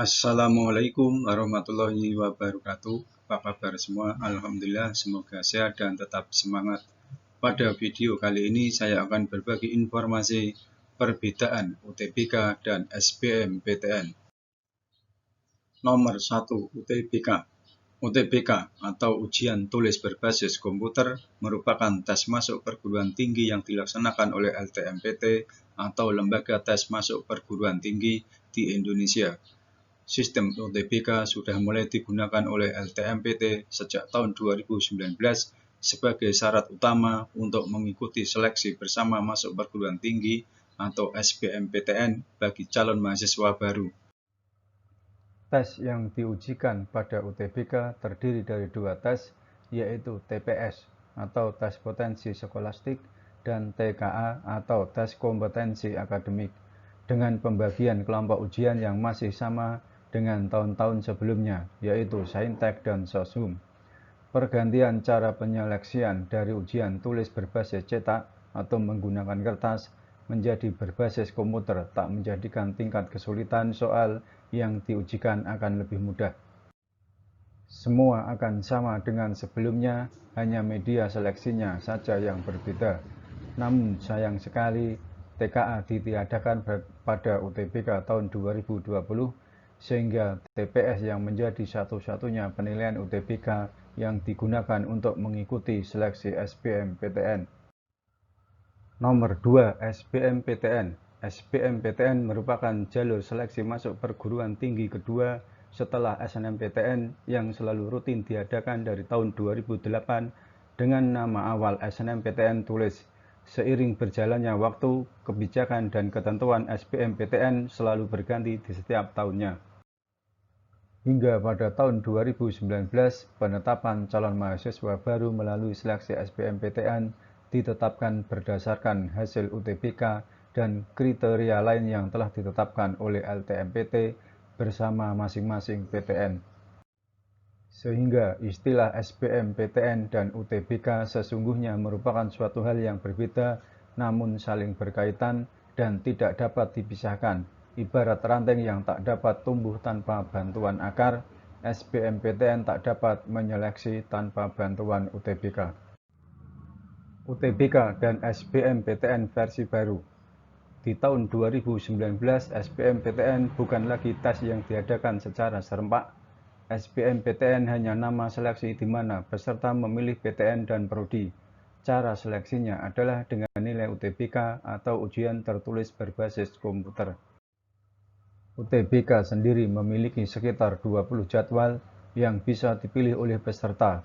Assalamualaikum warahmatullahi wabarakatuh. Apa kabar semua? Alhamdulillah, semoga sehat dan tetap semangat. Pada video kali ini saya akan berbagi informasi perbedaan UTBK dan SBMPTN. Nomor 1, UTBK. UTBK atau ujian tulis berbasis komputer merupakan tes masuk perguruan tinggi yang dilaksanakan oleh LTMPT atau Lembaga Tes Masuk Perguruan Tinggi di Indonesia. Sistem UTBK sudah mulai digunakan oleh LTMPT sejak tahun 2019 sebagai syarat utama untuk mengikuti seleksi bersama masuk perguruan tinggi atau SBMPTN bagi calon mahasiswa baru. Tes yang diujikan pada UTBK terdiri dari dua tes, yaitu TPS atau tes potensi skolastik dan TKA atau tes kompetensi akademik, dengan pembagian kelompok ujian yang masih sama dengan tahun-tahun sebelumnya, yaitu Saintek dan Soshum. Pergantian cara penyeleksian dari ujian tulis berbasis cetak atau menggunakan kertas menjadi berbasis komputer tak menjadikan tingkat kesulitan soal yang diujikan akan lebih mudah. Semua akan sama dengan sebelumnya, hanya media seleksinya saja yang berbeda. Namun sayang sekali, TKA ditiadakan pada UTBK tahun 2020, sehingga TPS yang menjadi satu-satunya penilaian UTBK yang digunakan untuk mengikuti seleksi SBMPTN. Nomor 2, SBMPTN. SBMPTN merupakan jalur seleksi masuk perguruan tinggi kedua setelah SNMPTN yang selalu rutin diadakan dari tahun 2008 dengan nama awal SNMPTN tulis. Seiring berjalannya waktu, kebijakan dan ketentuan SBMPTN selalu berganti di setiap tahunnya. Hingga pada tahun 2019, penetapan calon mahasiswa baru melalui seleksi SBMPTN ditetapkan berdasarkan hasil UTBK dan kriteria lain yang telah ditetapkan oleh LTMPT bersama masing-masing PTN. Sehingga istilah SBMPTN dan UTBK sesungguhnya merupakan suatu hal yang berbeda namun saling berkaitan dan tidak dapat dipisahkan. Ibarat ranting yang tak dapat tumbuh tanpa bantuan akar, SBMPTN tak dapat menyeleksi tanpa bantuan UTBK. UTBK dan SBMPTN versi baru. Di tahun 2019, SBMPTN bukan lagi tes yang diadakan secara serempak. SBMPTN hanya nama seleksi di mana peserta memilih PTN dan prodi. Cara seleksinya adalah dengan nilai UTBK atau ujian tertulis berbasis komputer. UTBK sendiri memiliki sekitar 20 jadwal yang bisa dipilih oleh peserta.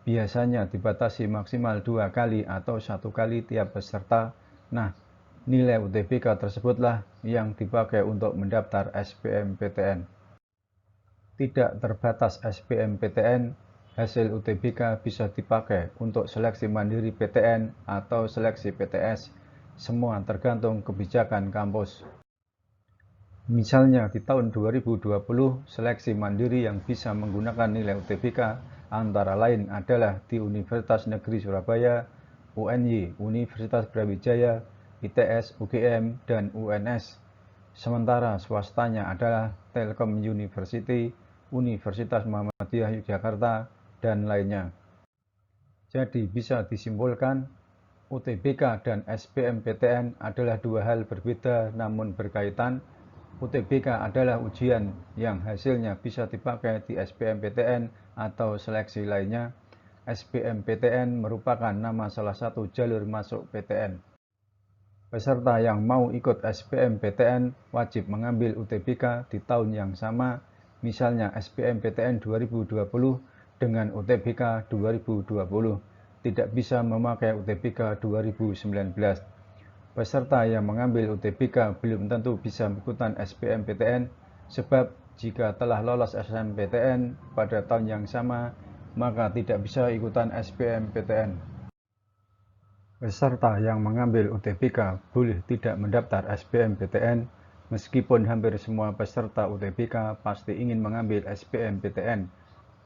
Biasanya dibatasi maksimal 2 kali atau 1 kali tiap peserta. Nah, nilai UTBK tersebutlah yang dipakai untuk mendaftar SBMPTN. Tidak terbatas SBMPTN, hasil UTBK bisa dipakai untuk seleksi mandiri PTN atau seleksi PTS. Semua tergantung kebijakan kampus. Misalnya di tahun 2020, seleksi mandiri yang bisa menggunakan nilai UTBK antara lain adalah di Universitas Negeri Surabaya, UNY, Universitas Brawijaya, ITS, UGM, dan UNS. Sementara swastanya adalah Telkom University, Universitas Muhammadiyah Yogyakarta, dan lainnya. Jadi bisa disimpulkan, UTBK dan SBMPTN adalah dua hal berbeda namun berkaitan. UTBK adalah ujian yang hasilnya bisa dipakai di SBMPTN atau seleksi lainnya. SBMPTN merupakan nama salah satu jalur masuk PTN. Peserta yang mau ikut SBMPTN wajib mengambil UTBK di tahun yang sama, misalnya SBMPTN 2020 dengan UTBK 2020, tidak bisa memakai UTBK 2019. Peserta yang mengambil UTBK belum tentu bisa ikutan SBMPTN, sebab jika telah lolos SNMPTN pada tahun yang sama, maka tidak bisa ikutan SBMPTN. Peserta yang mengambil UTBK boleh tidak mendaftar SBMPTN, meskipun hampir semua peserta UTBK pasti ingin mengambil SBMPTN.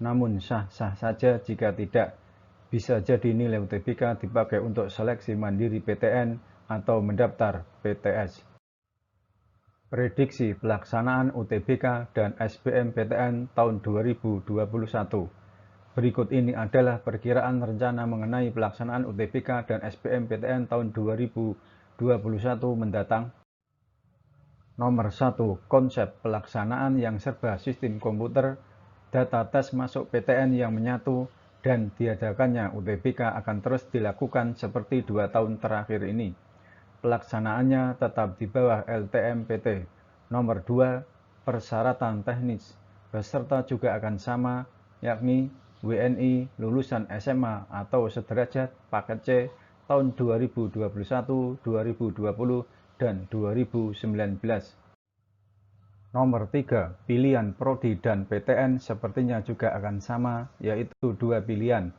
Namun sah-sah saja jika tidak. Bisa jadi nilai UTBK dipakai untuk seleksi mandiri PTN atau mendaftar PTS. Prediksi pelaksanaan UTBK dan SBMPTN tahun 2021. Berikut ini adalah perkiraan rencana mengenai pelaksanaan UTBK dan SBMPTN tahun 2021 mendatang. Nomor 1. Konsep pelaksanaan yang serba sistem komputer, data tes masuk PTN yang menyatu, dan diadakannya UTBK akan terus dilakukan seperti 2 tahun terakhir ini. Pelaksanaannya tetap di bawah LTMPT. Nomor 2. Persyaratan teknis. Peserta juga akan sama, yakni WNI lulusan SMA atau sederajat paket C tahun 2021, 2020, dan 2019. Nomor 3. Pilihan Prodi dan PTN sepertinya juga akan sama, yaitu 2 pilihan.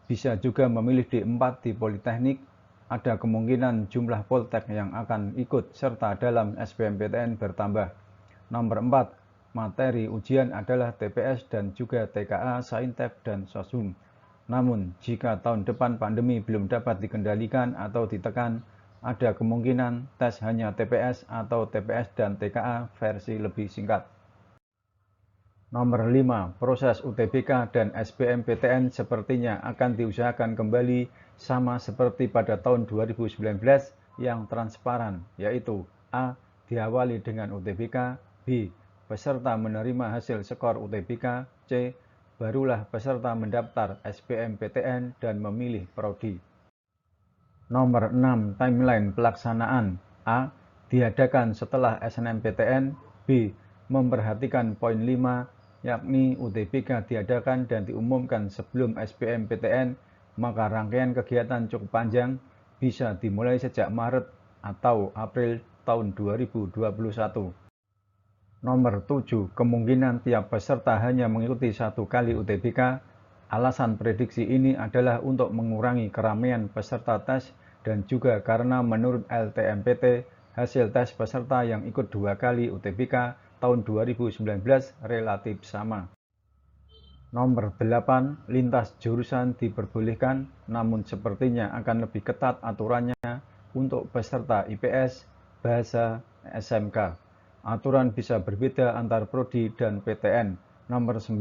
Bisa juga memilih D4 di Politeknik. Ada kemungkinan jumlah Poltek yang akan ikut serta dalam SBMPTN bertambah. Nomor 4. Materi ujian adalah TPS dan juga TKA, Saintek, dan Sosum. Namun, jika tahun depan pandemi belum dapat dikendalikan atau ditekan, ada kemungkinan tes hanya TPS atau TPS dan TKA versi lebih singkat. Nomor 5. Proses UTBK dan SBMPTN sepertinya akan diusahakan kembali sama seperti pada tahun 2019 yang transparan, yaitu A. Diawali dengan UTBK, B. Peserta menerima hasil skor UTBK, C. Barulah peserta mendaftar SBMPTN dan memilih prodi. Nomor 6. Timeline pelaksanaan. A. Diadakan setelah SNMPTN, B. Memperhatikan poin 5, yakni UTBK diadakan dan diumumkan sebelum SBMPTN, maka rangkaian kegiatan cukup panjang, bisa dimulai sejak Maret atau April tahun 2021. Nomor 7. Kemungkinan tiap peserta hanya mengikuti 1 kali UTBK. Alasan prediksi ini adalah untuk mengurangi keramaian peserta tes dan juga karena menurut LTMPT, hasil tes peserta yang ikut 2 kali UTBK tahun 2019 relatif sama. Nomor 8. Lintas jurusan diperbolehkan, namun sepertinya akan lebih ketat aturannya untuk peserta IPS, bahasa, SMK. Aturan bisa berbeda antar prodi dan PTN. Nomor 9.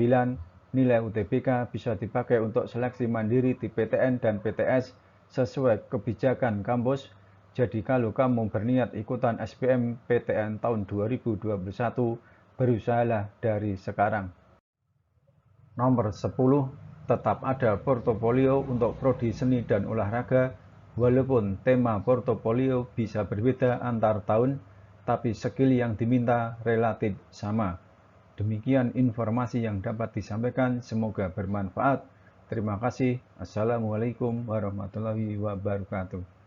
Nilai UTBK bisa dipakai untuk seleksi mandiri di PTN dan PTS sesuai kebijakan kampus. Jadi kalau kamu berniat ikutan SBMPTN tahun 2021, berusahalah dari sekarang. Nomor 10. Tetap ada portofolio untuk prodi seni dan olahraga, walaupun tema portofolio bisa berbeda antar tahun, tapi skill yang diminta relatif sama. Demikian informasi yang dapat disampaikan, semoga bermanfaat. Terima kasih. Assalamualaikum warahmatullahi wabarakatuh.